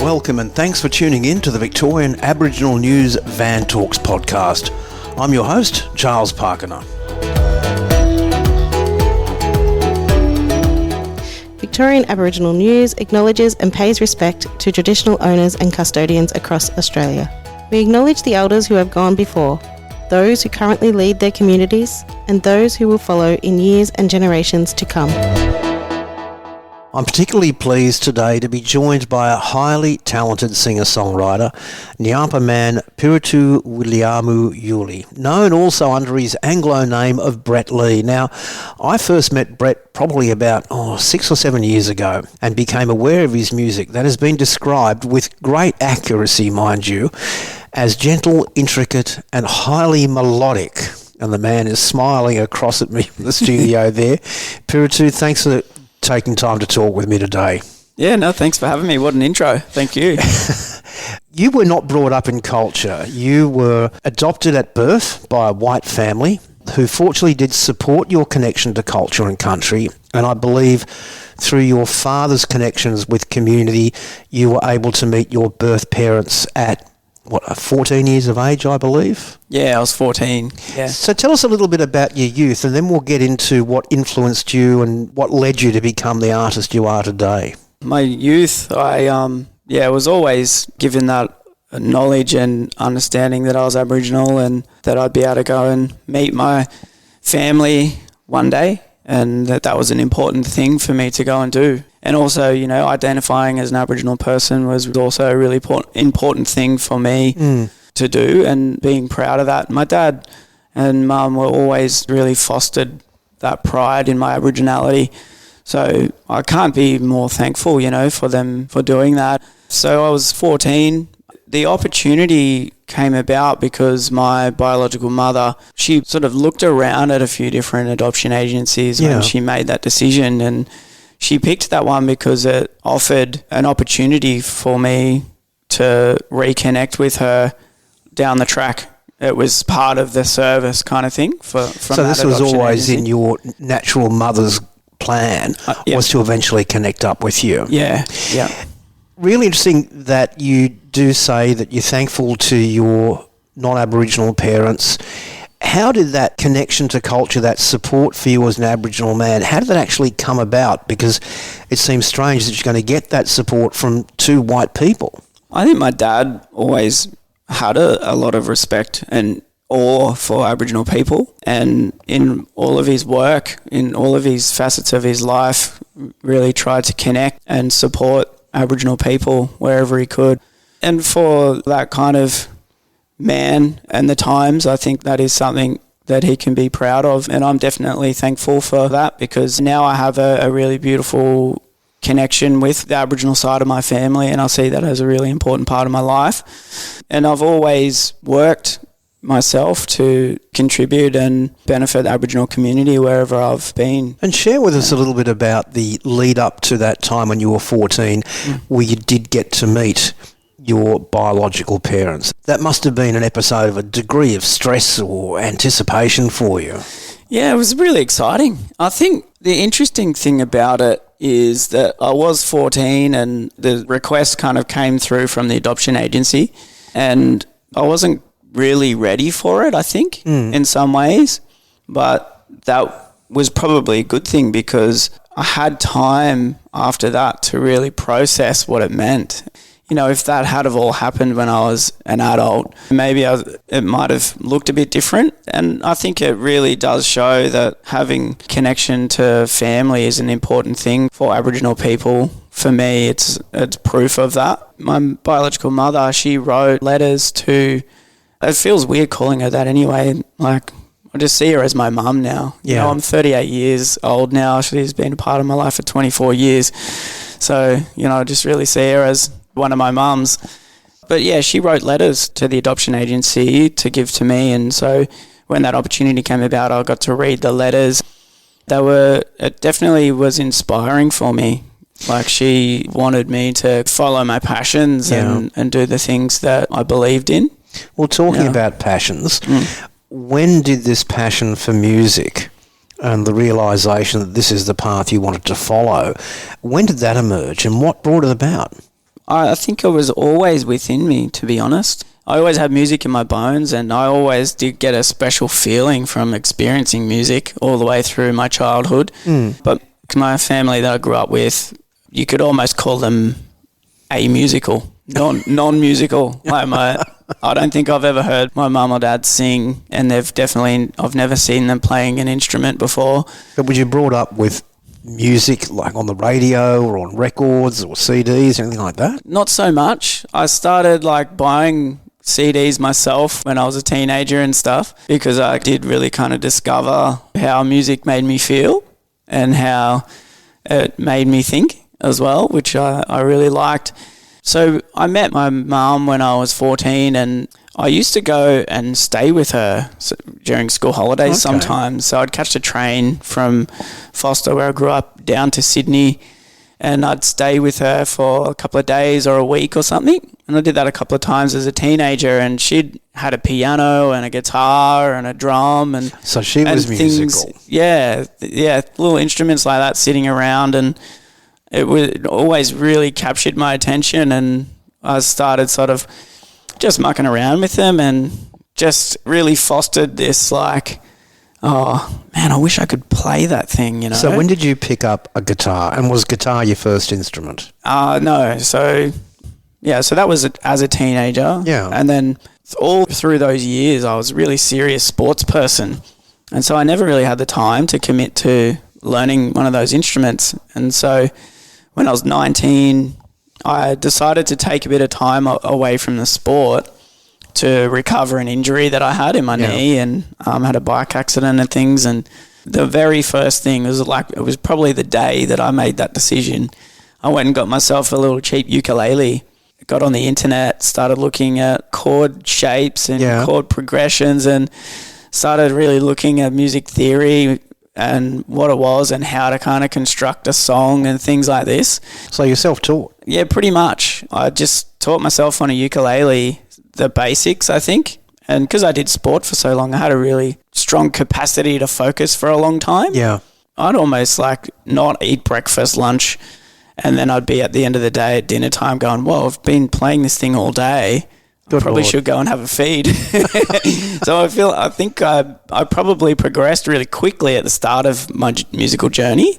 Welcome and thanks for tuning in to the Victorian Aboriginal News Van Talks podcast. I'm your host, Charles Pakana. Victorian Aboriginal News acknowledges and pays respect to traditional owners and custodians across Australia. We acknowledge the elders who have gone before, those who currently lead their communities, and those who will follow in years and generations to come. I'm particularly pleased today to be joined by a highly talented singer-songwriter, Nyampa man Pirritu Williamu Yuli, known also under his Anglo name of Brett Lee. Now, I first met Brett probably about 6 or 7 years ago and became aware of his music that has been described with great accuracy, mind you, as gentle, intricate and highly melodic. And the man is smiling across at me from the studio there. Pirritu, thanks for taking time to talk with me today. Yeah, no, thanks for having me. What an intro. Thank you. You were not brought up in culture. You were adopted at birth by a white family who fortunately did support your connection to culture and country. And I believe through your father's connections with community, you were able to meet your birth parents at 14 years of age, I believe? Yeah, I was 14. Yeah. So tell us a little bit about your youth, and then we'll get into what influenced you and what led you to become the artist you are today. My youth, I was always given that knowledge and understanding that I was Aboriginal and that I'd be able to go and meet my family one day, and that was an important thing for me to go and do. And also, identifying as an Aboriginal person was also a really important thing for me to do, and being proud of that. My dad and mum were always really fostered that pride in my Aboriginality. So I can't be more thankful, for them for doing that. So I was 14. The opportunity came about because my biological mother, she sort of looked around at a few different adoption agencies when she made that decision, and she picked that one because it offered an opportunity for me to reconnect with her down the track. It was part of the service kind of thing. So this was always agency. In your natural mother's plan, was to eventually connect up with you. Yeah. Really interesting that you do say that you're thankful to your non-Aboriginal parents. How did that connection to culture, that support for you as an Aboriginal man, how did that actually come about? Because it seems strange that you're going to get that support from two white people. I think my dad always had a lot of respect and awe for Aboriginal people, and in all of his work, in all of his facets of his life, really tried to connect and support Aboriginal people wherever he could. And for that kind of man and the times, I think that is something that he can be proud of, and I'm definitely thankful for that, because now I have a really beautiful connection with the Aboriginal side of my family, and I see that as a really important part of my life. And I've always worked myself to contribute and benefit the Aboriginal community wherever I've been. And share with us a little bit about the lead up to that time when you were 14, where you did get to meet your biological parents. That must have been an episode of a degree of stress or anticipation for you. Yeah, it was really exciting. I think the interesting thing about it is that I was 14 and the request kind of came through from the adoption agency, and I wasn't really ready for it, I think, in some ways. But that was probably a good thing, because I had time after that to really process what it meant. If that had have all happened when I was an adult, maybe it might have looked a bit different. And I think it really does show that having connection to family is an important thing for Aboriginal people. For me, it's proof of that. My biological mother, she wrote letters to, it feels weird calling her that anyway, like I just see her as my mum now. Yeah. I'm 38 years old now. She's been a part of my life for 24 years. So, I just really see her as one of my mums. But yeah, she wrote letters to the adoption agency to give to me, and so when that opportunity came about, I got to read the letters. It definitely was inspiring for me. Like, she wanted me to follow my passions and do the things that I believed in. Well, talking about passions, when did this passion for music and the realisation that this is the path you wanted to follow. When did that emerge and what brought it about? I think it was always within me, to be honest. I always had music in my bones, and I always did get a special feeling from experiencing music all the way through my childhood. But my family that I grew up with, you could almost call them amusical, non-musical. I don't think I've ever heard my mum or dad sing, and I've never seen them playing an instrument before. But were you brought up with music like on the radio or on records or CDs or anything like that? Not so much. I started like buying CDs myself when I was a teenager and stuff, because I did really kind of discover how music made me feel and how it made me think as well, which I really liked. So I met my mum when I was 14, and I used to go and stay with her during school holidays sometimes. So I'd catch a train from Foster, where I grew up, down to Sydney, and I'd stay with her for a couple of days or a week or something. And I did that a couple of times as a teenager, and she'd had a piano and a guitar and a drum. And so she was musical. Yeah, little instruments like that sitting around, and it always really captured my attention, and I started sort of just mucking around with them and just really fostered this like, oh man, I wish I could play that thing, you know. So when did you pick up a guitar, and was guitar your first instrument? No. So that was as a teenager. Yeah. And then all through those years, I was a really serious sports person. And so I never really had the time to commit to learning one of those instruments. And so when I was 19, I decided to take a bit of time away from the sport to recover an injury that I had in my knee, and had a bike accident and things. And the very first thing was it was probably the day that I made that decision. I went and got myself a little cheap ukulele, got on the internet, started looking at chord shapes and chord progressions, and started really looking at music theory and what it was and how to kind of construct a song and things like this. So you're self-taught? Yeah, pretty much. I just taught myself on a ukulele the basics, I think. And because I did sport for so long, I had a really strong capacity to focus for a long time. Yeah. I'd almost like not eat breakfast, lunch, and then I'd be at the end of the day at dinner time going, well, I've been playing this thing all day. Probably should go and have a feed. So I think I probably progressed really quickly at the start of my musical journey.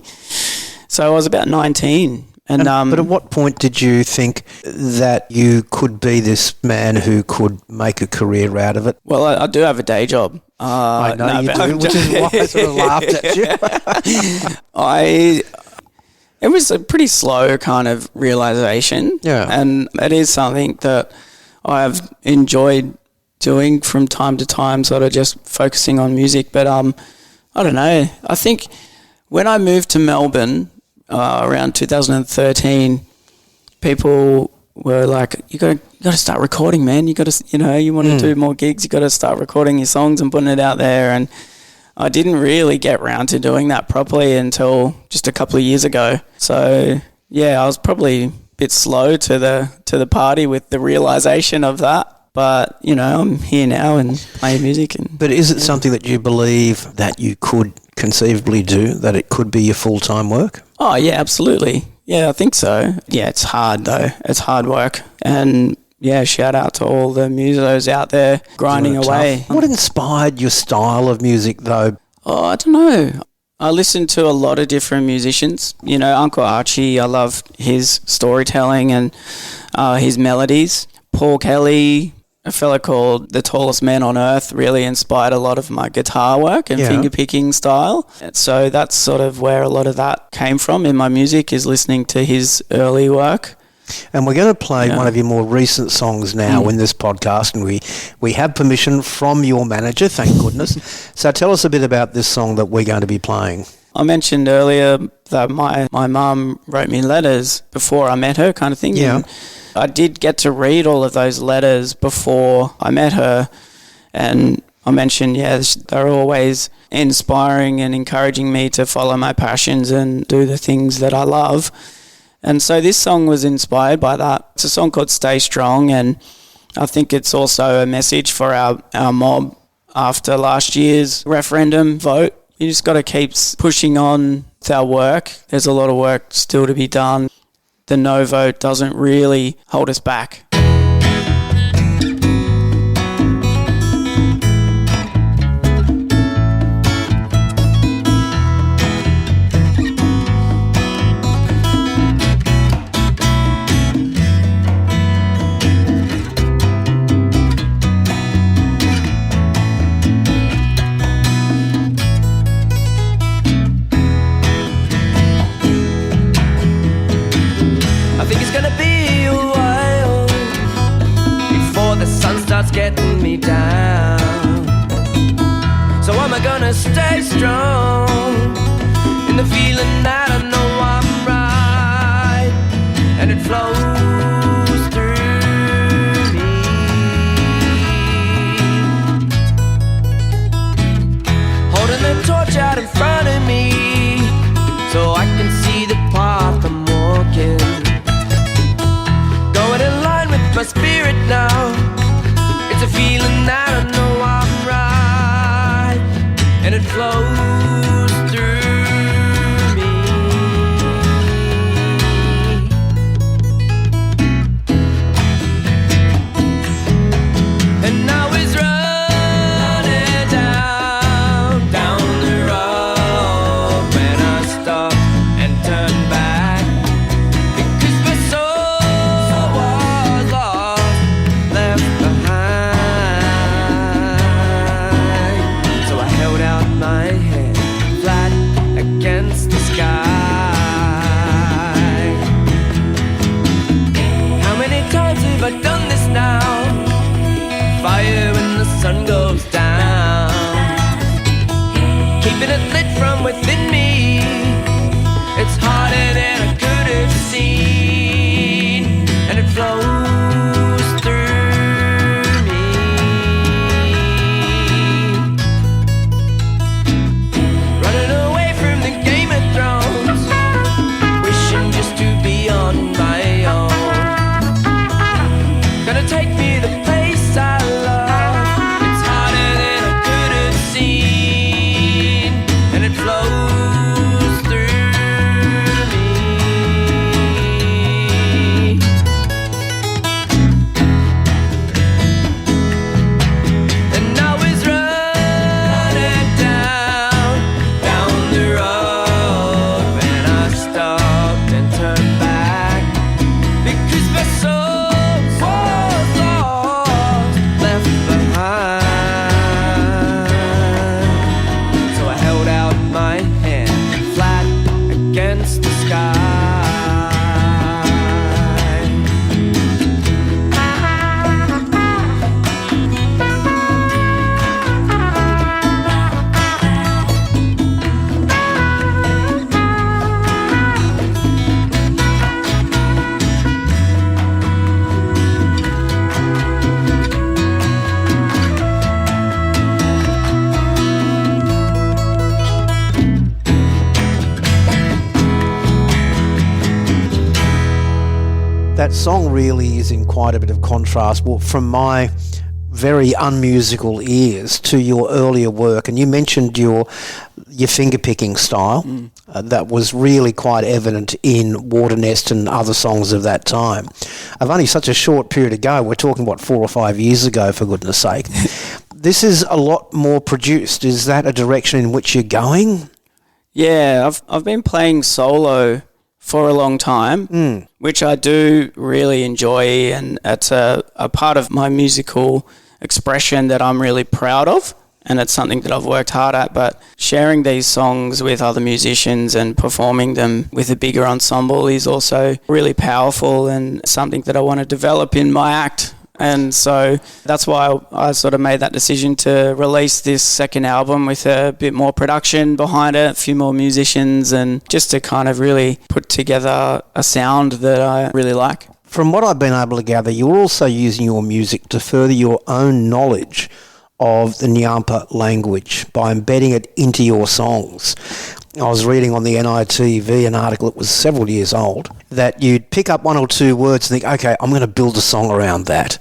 So I was about 19. But at what point did you think that you could be this man who could make a career out of it? Well, I do have a day job. I know you do, which is why I sort of laughed at you. It was a pretty slow kind of realisation. Yeah. And it is something that I've enjoyed doing from time to time, sort of just focusing on music. But I don't know. I think when I moved to Melbourne around 2013, people were like, "You got to start recording, man. You got to, you want to do more gigs. You got to start recording your songs and putting it out there." And I didn't really get round to doing that properly until just a couple of years ago. So yeah, I was probably bit slow to the party with the realisation of that. But, I'm here now and playing music. But is it something that you believe that you could conceivably do, that it could be your full-time work? Oh, yeah, absolutely. Yeah, I think so. Yeah, it's hard though. It's hard work. And yeah, shout out to all the musos out there grinding away. What inspired your style of music though? Oh, I don't know. I listen to a lot of different musicians. Uncle Archie, I love his storytelling and his melodies. Paul Kelly, a fella called The Tallest Man on Earth, really inspired a lot of my guitar work and finger-picking style. And so that's sort of where a lot of that came from in my music, is listening to his early work. And we're going to play one of your more recent songs now in this podcast, and we have permission from your manager, thank goodness. So tell us a bit about this song that we're going to be playing. I mentioned earlier that my mum wrote me letters before I met her, kind of thing. Yeah. And I did get to read all of those letters before I met her, and I mentioned, they're always inspiring and encouraging me to follow my passions and do the things that I love. And so this song was inspired by that. It's a song called Stay Strong, and I think it's also a message for our mob after last year's referendum vote. You just got to keep pushing on with our work. There's a lot of work still to be done. The no vote doesn't really hold us back. Getting me down, so am I gonna stay strong in the feeling that I know I'm right, and it flows through me. Holding the torch out in front of me, so I can see the path I'm walking, going in line with my spirit now. It's a feeling that I know I'm right, and it flows through me. And I was running down the road when I stopped and turned back, because my soul was lost, left behind. My head flat against the sky. How many times have I done this now? Fire when the sun goes down, keeping it lit from within me. It's harder than I could have seen, and it flows through. Take me the place I love. It's harder than I could have seen, and it flows through me. And I was running down the road when I stopped and turned back, because my soul that song really is in quite a bit of contrast from my very unmusical ears to your earlier work. And you mentioned your finger-picking style. That was really quite evident in Water Nest and other songs of that time. Of only such a short period ago, we're talking, 4 or 5 years ago, for goodness sake. This is a lot more produced. Is that a direction in which you're going? Yeah, I've been playing solo for a long time, which I do really enjoy, and it's a part of my musical expression that I'm really proud of, and it's something that I've worked hard at. But sharing these songs with other musicians and performing them with a bigger ensemble is also really powerful and something that I want to develop in my act. And so that's why I sort of made that decision to release this second album with a bit more production behind it, a few more musicians, and just to kind of really put together a sound that I really like. From what I've been able to gather, you're also using your music to further your own knowledge of the Nyampa language by embedding it into your songs. I was reading on the NITV an article, it was several years old, that you'd pick up one or two words and think, okay, I'm going to build a song around that.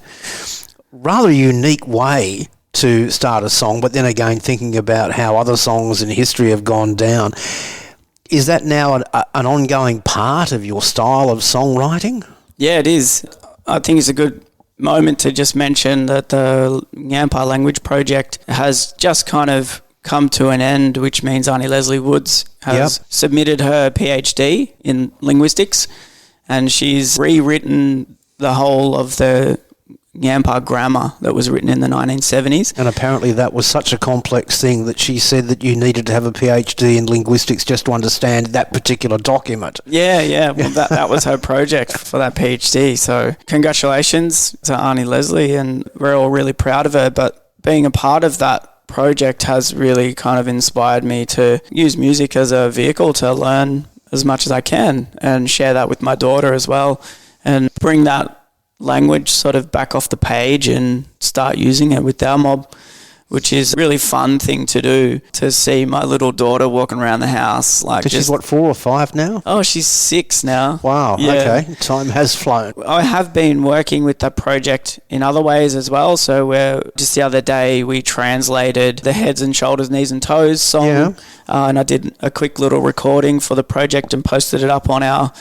Rather unique way to start a song, but then again thinking about how other songs in history have gone down. Is that now an ongoing part of your style of songwriting? Yeah, it is. I think it's a good moment to just mention that the Ngampa Language Project has just kind of come to an end, which means Auntie Leslie Woods has submitted her PhD in linguistics, and she's rewritten the whole of the Ngampa grammar that was written in the 1970s. And apparently that was such a complex thing that she said that you needed to have a PhD in linguistics just to understand that particular document. Yeah. Well, that was her project for that PhD. So congratulations to Auntie Leslie, and we're all really proud of her. But being a part of that project has really kind of inspired me to use music as a vehicle to learn as much as I can and share that with my daughter as well, and bring that language sort of back off the page and start using it with our mob, which is a really fun thing to do, to see my little daughter walking around the house. She's what, 4 or 5 now? Oh, she's 6 now. Wow, yeah. Okay. Time has flown. I have been working with that project in other ways as well. So just the other day we translated the Heads and Shoulders, Knees and Toes song, and I did a quick little recording for the project and posted it up on our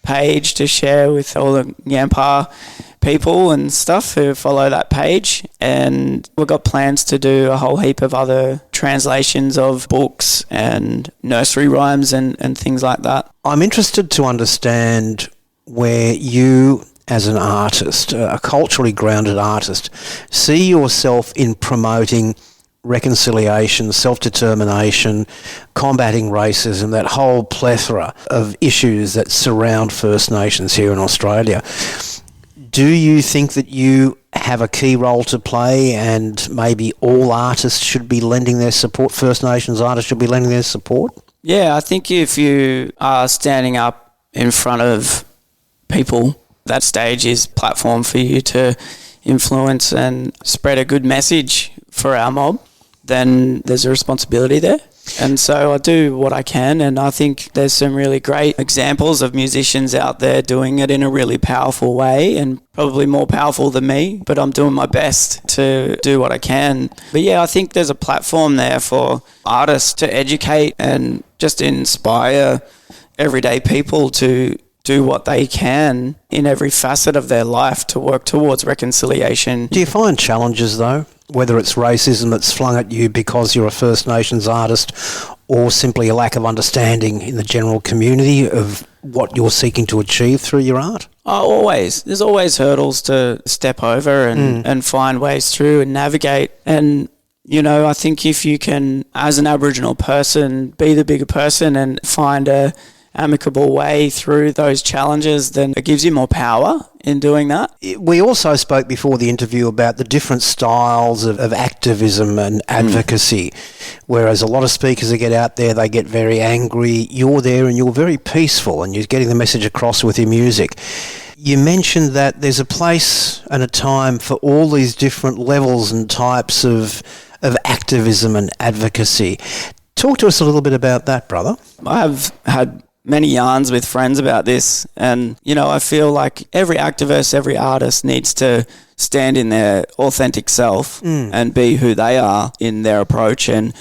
page to share with all the Ngampa people and stuff who follow that page. And we've got plans to do a whole heap of other translations of books and nursery rhymes and things like that. I'm interested to understand where you, as an artist, a culturally grounded artist, see yourself in promoting reconciliation, self-determination, combating racism, that whole plethora of issues that surround First Nations here in Australia. Do you think that you have a key role to play, and maybe all artists should be lending their support, First Nations artists should be lending their support? Yeah, I think if you are standing up in front of people, that stage is platform for you to influence and spread a good message for our mob. Then there's a responsibility there. And so I do what I can, and I think there's some really great examples of musicians out there doing it in a really powerful way, and probably more powerful than me, but I'm doing my best to do what I can. But yeah, I think there's a platform there for artists to educate and just inspire everyday people to do what they can in every facet of their life to work towards reconciliation. Do you find challenges, though, whether it's racism that's flung at you because you're a First Nations artist, or simply a lack of understanding in the general community of what you're seeking to achieve through your art? Oh, always. There's always hurdles to step over and find ways through and navigate. And I think if you can, as an Aboriginal person, be the bigger person and find a amicable way through those challenges, then it gives you more power in doing that. We also spoke before the interview about the different styles of activism and advocacy, whereas a lot of speakers that get out there, they get very angry. You're there and you're very peaceful and you're getting the message across with your music. You mentioned that there's a place and a time for all these different levels and types of activism and advocacy. Talk to us a little bit about that, brother. I have had many yarns with friends about this, and I feel like every activist, every artist needs to stand in their authentic self and be who they are in their approach. And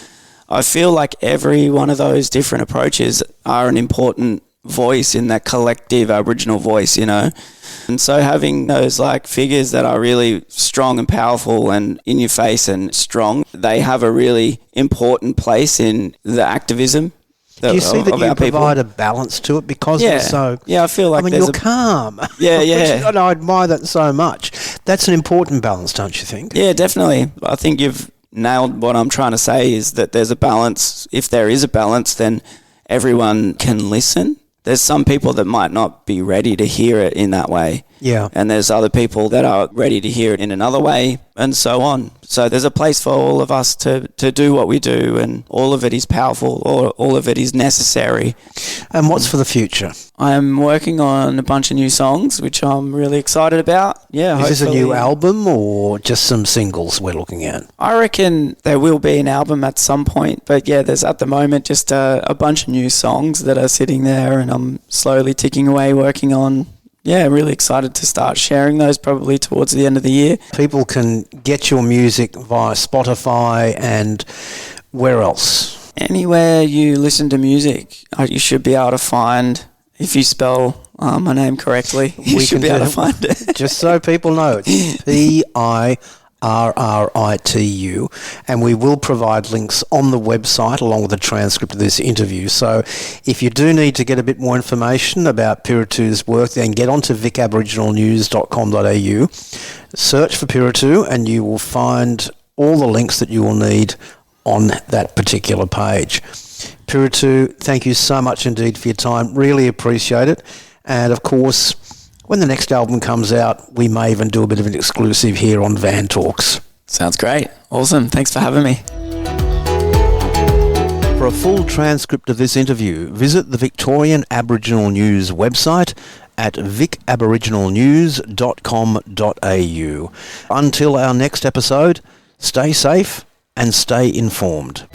I feel like every one of those different approaches are an important voice in that collective Aboriginal voice, and so having those figures that are really strong and powerful and in your face and strong, they have a really important place in the activism. Do you see that you provide a balance to it because it's so... Yeah, I feel like you're calm. Yeah. I admire that so much. That's an important balance, don't you think? Yeah, definitely. I think you've nailed what I'm trying to say, is that there's a balance. If there is a balance, then everyone can listen. There's some people that might not be ready to hear it in that way. Yeah. And there's other people that are ready to hear it in another way, and so on. So there's a place for all of us to do what we do, and all of it is powerful, or all of it is necessary. And what's for the future? I'm working on a bunch of new songs, which I'm really excited about. Yeah, Is this a new album or just some singles we're looking at? I reckon there will be an album at some point, but yeah, there's at the moment just a bunch of new songs that are sitting there, and I'm slowly ticking away working on really excited to start sharing those probably towards the end of the year. People can get your music via Spotify and where else? Anywhere you listen to music, you should be able to find, if you spell my name correctly, you should be able to find it. Just so people know, it's Pirritu, and we will provide links on the website along with a transcript of this interview. So if you do need to get a bit more information about Pirritu's work, then get onto vicaboriginalnews.com.au, search for Pirritu, and you will find all the links that you will need on that particular page. Pirritu, thank you so much indeed for your time. Really appreciate it. And of course, when the next album comes out, we may even do a bit of an exclusive here on Van Talks. Sounds great. Awesome. Thanks for having me. For a full transcript of this interview, visit the Victorian Aboriginal News website at vicaboriginalnews.com.au. Until our next episode, stay safe and stay informed.